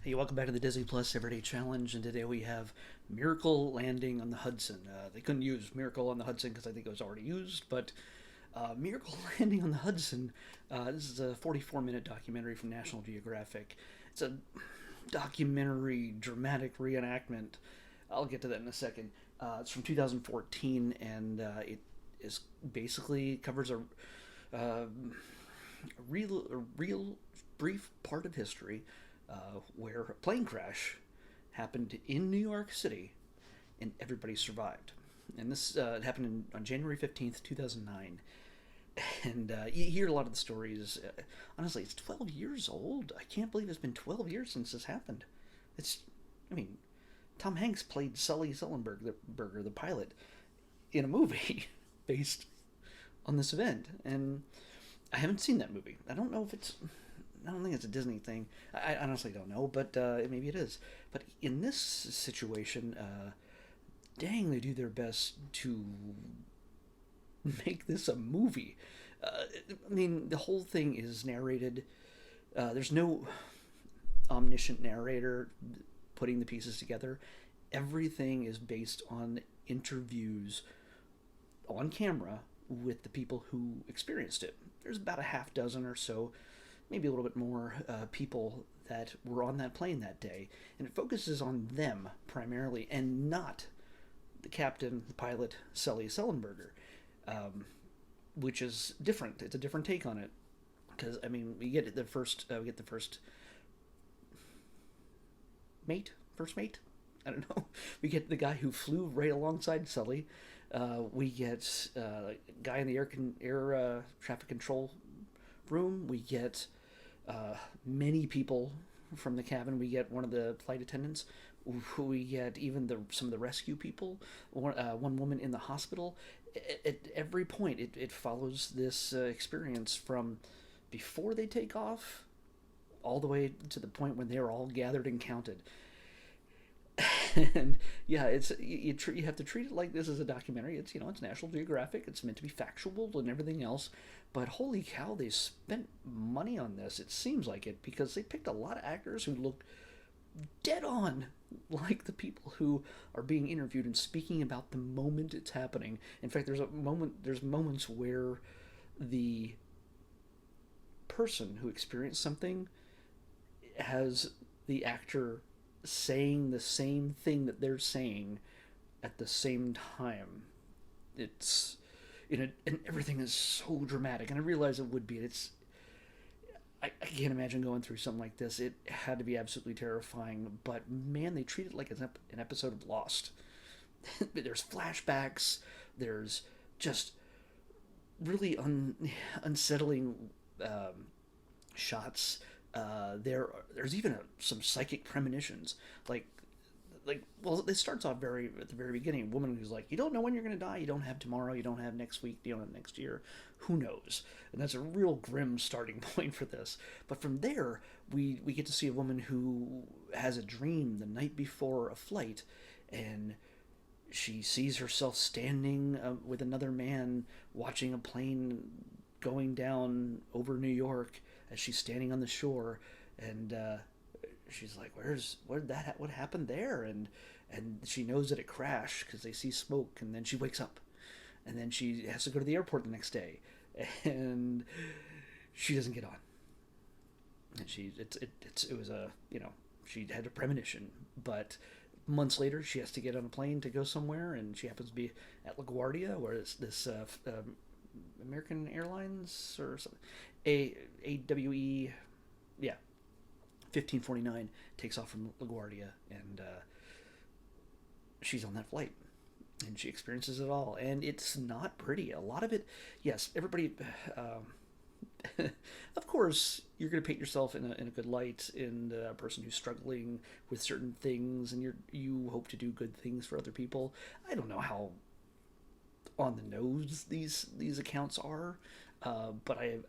Hey, welcome back to the Disney Plus Everyday Challenge, and today we have Miracle Landing on the Hudson. They couldn't use Miracle on the Hudson because I think it was already used, but Miracle Landing on the Hudson, this is a 44-minute documentary from National Geographic. It's a documentary, dramatic reenactment. I'll get to that in a second. It's from 2014, and it is basically covers a real brief part of history where a plane crash happened in New York City and everybody survived. And this happened on January 15th, 2009. And you hear a lot of the stories. Honestly, it's 12 years old. I can't believe it's been 12 years since this happened. It's, I mean, Tom Hanks played Sully Sullenberger, the pilot, in a movie based on this event. And I haven't seen that movie. I don't know if it's. I don't think it's a Disney thing. I honestly don't know, but maybe it is. But in this situation, dang, they do their best to make this a movie. I mean, the whole thing is narrated. There's no omniscient narrator putting the pieces together. Everything is based on interviews on camera with the people who experienced it. There's about a half dozen or so, maybe a little bit more people that were on that plane that day, and it focuses on them primarily and not the captain, the pilot, Sully Sullenberger, which is different. It's a different take on it because I mean we get the first first mate. I don't know. We get the guy who flew right alongside Sully. We get a guy in the air traffic control room. We get many people from the cabin. We get one of the flight attendants. We get even some of the rescue people. One woman in the hospital. At every point, it follows this experience from before they take off all the way to the point when they're all gathered and counted. And yeah, you have to treat it like this is a documentary. It's National Geographic. It's meant to be factual and everything else. But holy cow, they spent money on this. It seems like it because they picked a lot of actors who look dead on like the people who are being interviewed and speaking about the moment it's happening. In fact, there's moments where the person who experienced something has the actor saying the same thing that they're saying at the same time. It's and everything is so dramatic, and I realize it would be. I can't imagine going through something like this. It had to be absolutely terrifying, but man, they treat it like an episode of Lost. There's flashbacks. There's just really unsettling shots. There's even some psychic premonitions, like well, it starts off very at the very beginning. A woman who's like, you don't know when you're going to die. You don't have tomorrow. You don't have next week. You don't have next year. Who knows? And that's a real grim starting point for this. But from there, we get to see a woman who has a dream the night before a flight, and she sees herself standing with another man watching a plane going down over New York as she's standing on the shore, and she's like, what happened there? And she knows that it crashed because they see smoke, and then she wakes up, and then she has to go to the airport the next day, and she doesn't get on, and it was a she had a premonition, but months later she has to get on a plane to go somewhere, and she happens to be at LaGuardia, where it's this American Airlines or something, AWE, yeah, 1549 takes off from LaGuardia, and she's on that flight, and she experiences it all, and it's not pretty. A lot of it, yes, everybody. Of course, you're going to paint yourself in a good light, in a person who's struggling with certain things, and you hope to do good things for other people. I don't know how on the nose these accounts are, but I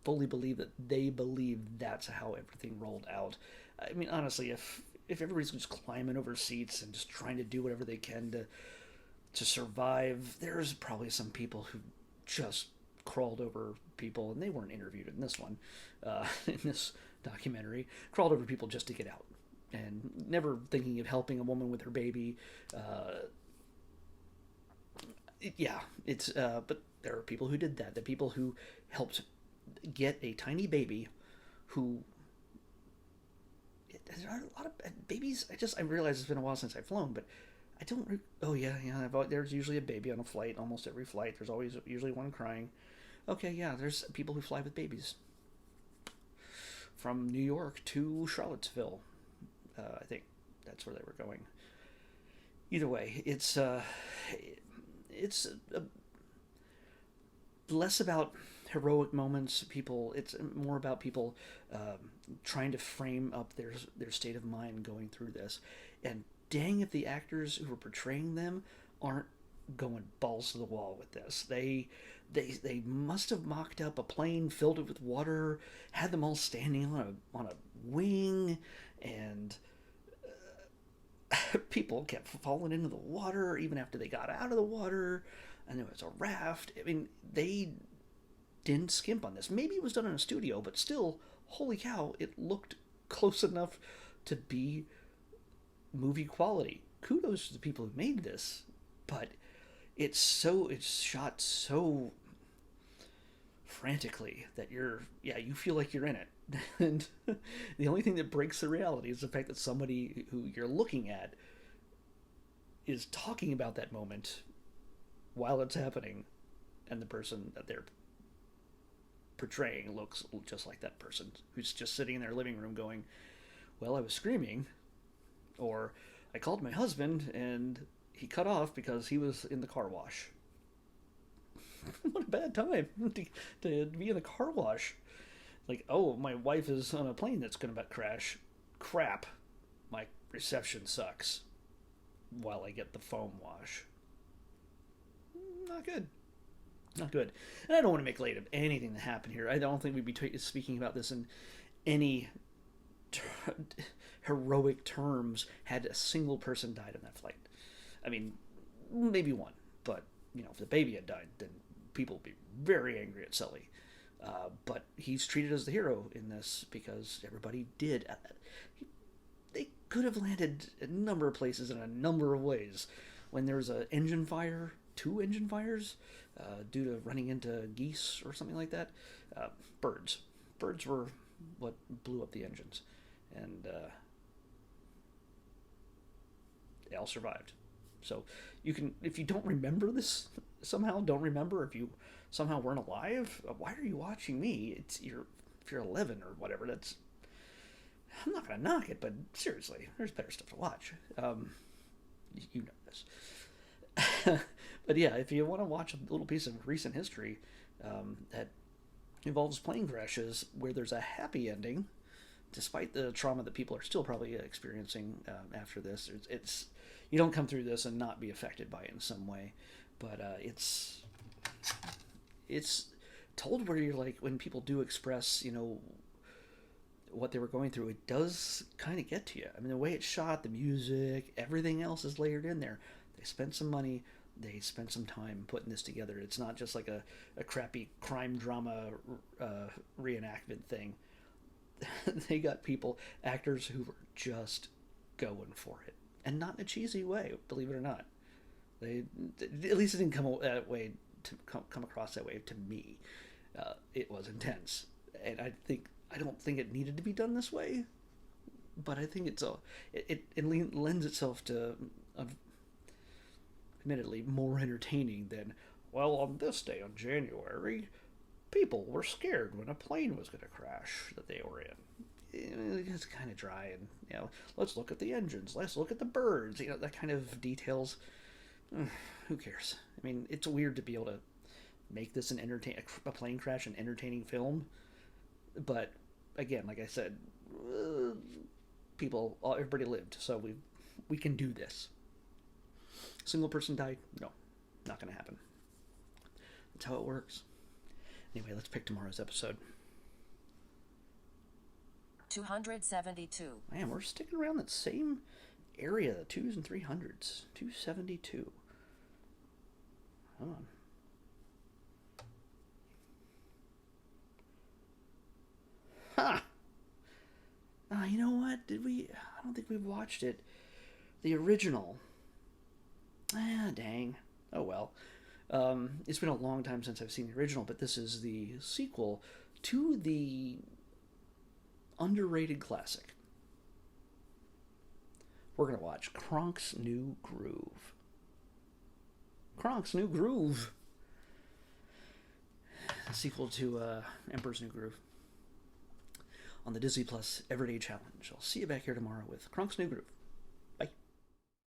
fully believe that they believe that's how everything rolled out. I mean, honestly, if everybody's just climbing over seats and just trying to do whatever they can to survive, there's probably some people who just crawled over people, and they weren't interviewed in this one, in this documentary, crawled over people just to get out. and never thinking of helping a woman with her baby. Uh, yeah, it's but there are people who did that. The people who helped get a tiny baby who there are a lot of babies. I realize it's been a while since I've flown, but I don't. Oh yeah, yeah. There's usually a baby on a flight. Almost every flight, there's always usually one crying. Okay, yeah. There's people who fly with babies from New York to Charlottesville. I think that's where they were going. Either way, it's less about heroic moments. People, it's more about people trying to frame up their state of mind going through this. And dang, if the actors who are portraying them aren't going balls to the wall with this. They must have mocked up a plane, filled it with water, had them all standing on a wing, and people kept falling into the water even after they got out of the water. And there was a raft. I mean, they didn't skimp on this. Maybe it was done in a studio, but still, holy cow, it looked close enough to be movie quality. Kudos to the people who made this, but it's shot so frantically that you feel like you're in it. And the only thing that breaks the reality is the fact that somebody who you're looking at is talking about that moment while it's happening, and the person that they're portraying looks just like that person who's just sitting in their living room going, well, I was screaming, or I called my husband and he cut off because he was in the car wash. What a bad time to be in a car wash. Like, oh, my wife is on a plane that's going to crash. Crap, my reception sucks while I get the foam wash. Not good. Not good. And I don't want to make light of anything that happened here. I don't think we'd be speaking about this in any heroic terms had a single person died on that flight. I mean, maybe one, but if the baby had died, then people would be very angry at Sully. But he's treated as the hero in this because everybody did. They could have landed a number of places in a number of ways. When there was an engine fire, 2 engine fires, due to running into geese or something like that, birds. Birds were what blew up the engines. And they all survived. So you can, if you don't remember this somehow, if you somehow weren't alive, why are you watching me? If you're 11 or whatever, I'm not gonna knock it, but seriously, there's better stuff to watch. You know this. But yeah, if you want to watch a little piece of recent history that involves plane crashes where there's a happy ending, despite the trauma that people are still probably experiencing after this, it's you don't come through this and not be affected by it in some way. But it's told where you're like, when people do express, what they were going through, it does kind of get to you. I mean, the way it's shot, the music, everything else is layered in there. They spent some money, they spent some time putting this together. It's not just like a crappy crime drama reenactment thing. They got actors who were just going for it, and not in a cheesy way, believe it or not. They, at least it didn't come across that way to me. It was intense, and I don't think it needed to be done this way, but I think it lends itself to admittedly more entertaining than, well, on this day on January, people were scared when a plane was going to crash that they were in. It's kind of dry, and let's look at the engines, let's look at the birds, that kind of details. Who cares? I mean, it's weird to be able to make this a plane crash an entertaining film, but again, like I said, everybody lived, so we can do this. Single person died? No, not going to happen. That's how it works. Anyway, let's pick tomorrow's episode. 272. Man, we're sticking around that same area, the 2s and 300s. 272. Hold on. Ha! You know what? Did we? I don't think we've watched it. The original. Dang. Oh well. It's been a long time since I've seen the original, but this is the sequel to the underrated classic. We're going to watch Kronk's New Groove. Kronk's New Groove. Sequel to Emperor's New Groove. On the Disney Plus Everyday Challenge. I'll see you back here tomorrow with Kronk's New Groove.